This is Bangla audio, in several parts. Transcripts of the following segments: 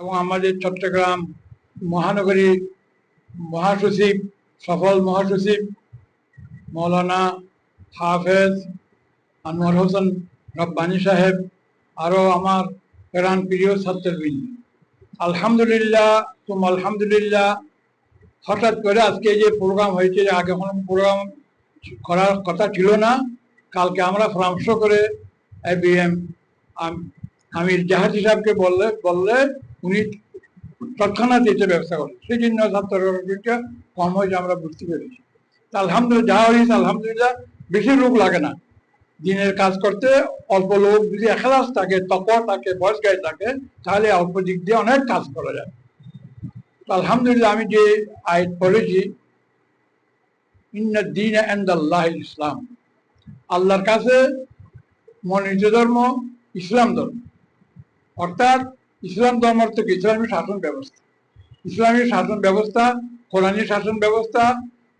এবং আমাদের চট্টগ্রাম মহানগরীর মহাসচিব, সফল মহাসচিব মৌলানা হাফেজ আনোয়ার হোসেন রব্বানী সাহেব, আরো আমার প্রাণ প্রিয় ছাত্রবৃন্দ, আলহামদুলিল্লাহ আলহামদুলিল্লাহ। হঠাৎ করে আজকে যে প্রোগ্রাম হয়েছে, আগে কোনো প্রোগ্রাম করার কথা ছিল না। কালকে আমরা পরামর্শ করে বিএম আমির জাহাজ সাহেবকে বললে উনি তৎক্ষণাৎ দিতে ব্যবস্থা করেন। সেই জন্য ছাত্রটা কম হয়েছে, আমরা বুঝতে পেরেছি। আলহামদুলিল্লাহ, যা হয়েছে আলহামদুলিল্লাহ। বেশি লোক লাগে না দিনের কাজ করতে, অল্প লোক যদি এখলাস থাকে, তকওয়া থাকে, বয়স গায়ে থাকে, তাহলে অল্প দিক দিয়ে অনেক কাজ করা যায়। আলহামদুলিল্লাহ, আমি যে আয়াত পড়েছি, ইন্না দ্বীনা ইনদাল্লাহিল ইসলাম, আল্লাহর কাছে মনোনীত ধর্ম ইসলাম ধর্ম। অর্থাৎ ইসলাম ধর্ম অর্থ কি? ইসলামী শাসন ব্যবস্থা, ইসলামী শাসন ব্যবস্থা, কোরআনী শাসন ব্যবস্থা,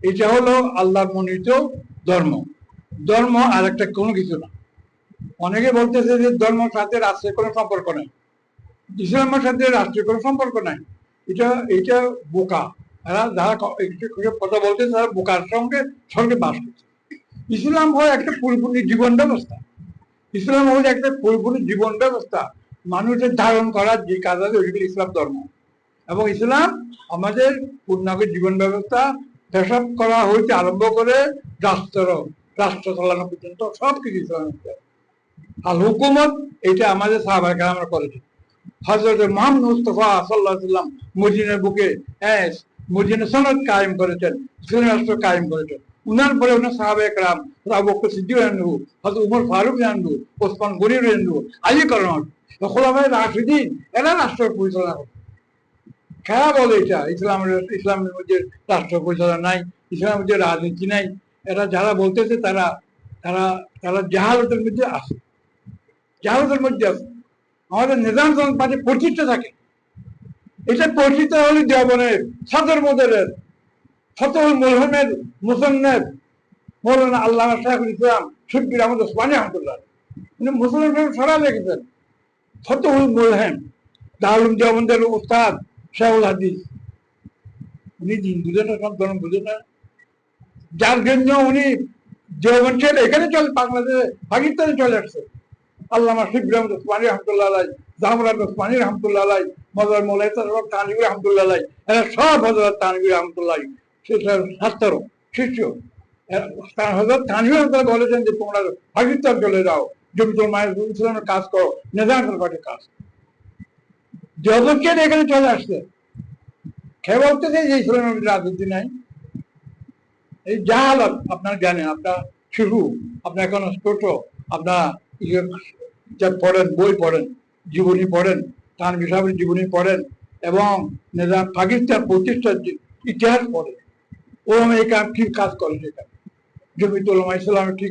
এটা হলো আল্লাহর মনোনীত ধর্ম। ধর্ম আর একটা কোনো কিছু না। অনেকে বলতেছে যে ধর্মের সাথে রাষ্ট্রের কোনো সম্পর্ক নেই, ইসলামের সাথে রাষ্ট্রের কোনো সম্পর্ক নাই। এটা বোকা। এরা যারা কথা বলতেছে তারা বোকার সঙ্গে বাস করছে। ইসলাম হয় একটা পরিপূর্ণ জীবন ব্যবস্থা। ইসলাম হচ্ছে একটা পরিপূর্ণ জীবন ব্যবস্থা। মানুষের ধারণ করার যে কাজ আছে ওইগুলো ইসলাম ধর্ম। এবং ইসলাম আমাদের পূর্ণাঙ্গ জীবন ব্যবস্থা। পেশাব করা হইতে আরম্ভ করে রাষ্ট্র চালানো পর্যন্ত সবকিছু ইসলামের। আর হুকুমত এটা আমাদের সাহাবায়ে কেরামরা করেছে। হযরত মুহাম্মদ মুস্তাফা সাল্লাল্লাহু আলাইহি ওয়াসাল্লাম মদিনার বুকে মদিনা সনদ কায়েম করেছেন, ইসলামী রাষ্ট্র কায়েম করেছেন। উনার পরে উনার সাহাবায়ে কেরাম, আবু বকর সিদ্দিক রাদিয়াল্লাহু আনহু, হযরত উমর ফারুক রাদিয়াল্লাহু আনহু, ওসমান গনি রাদিয়াল্লাহু আনহু, আলী কাররামাত, খোলাফায়ে রাশিদিন, এরা রাষ্ট্র পরিচালনা করে। কারা বলে এটা ইসলামের মধ্যে রাষ্ট্র পরিচালনা নাই, ইসলামের মধ্যে রাজনীতি নাই? এরা যারা বলতেছে তারা তারা তারা জাহালতের মধ্যে আছে, জাহালতের মধ্যে আছে। আমাদের নিজাম পার্টি পরিচিত থাকে, এটা পরিচিত হলে দেওবনের সদর মডেলের ফতহুল মুলহামের মুসান্নেফ মৌলানা আল্লামা শাইখুল ইসলাম শিববির আহমদ ওসমানী রহমতুল্লাহ, উনি মুসলমান সরা লিখেছেন ফতহুল মুলহাম। দারুল দেওবন্দের উস্তাদ শাহুল হাদিস, উনি দিন বুঝে না, সব ধর্ম বুঝে না, যার জন্য উনি দেওবন্দ ছেড়ে এখানে চলে, বাংলাদেশে পাকিস্তানে চলে আসছে। আল্লামা শিববির আহমদ ওসমানী রহমতুল্লাহ আলাই, জামরান ওসমানী রহমতুল্লাহ আলাই, মজার মৌলাই তানভীর রহমতুল্লাহ আলাই, এরা সব হযরত তানভীর রহমতুল্লাহ ছাত্র শিষ্য। হযরত তানভীর রহমতুল্লাহ বলেছেন যে তোমরা পাকিস্তান চলে যাও, জমিতুল মায়ের ইসলামের কাজ করো, নিজাম পার্টির কাজ। দেওবন্দকে এখানে চলে আসছে, কে বলতেছে যে ইসলামের রাজনীতি নাই? এই জাহালত আপনারা জানেন, আপনার শিশু, আপনার এখন ছোট, আপনার পড়েন, বই পড়েন, জীবনী পড়েন, তানভীর সাহেবের জীবনী পড়েন, এবং নিজাম পাকিস্তান প্রতিষ্ঠার ইতিহাস পড়েন। ও এই কি কাজ করে, সেটা জমিতুল ইসলামের কি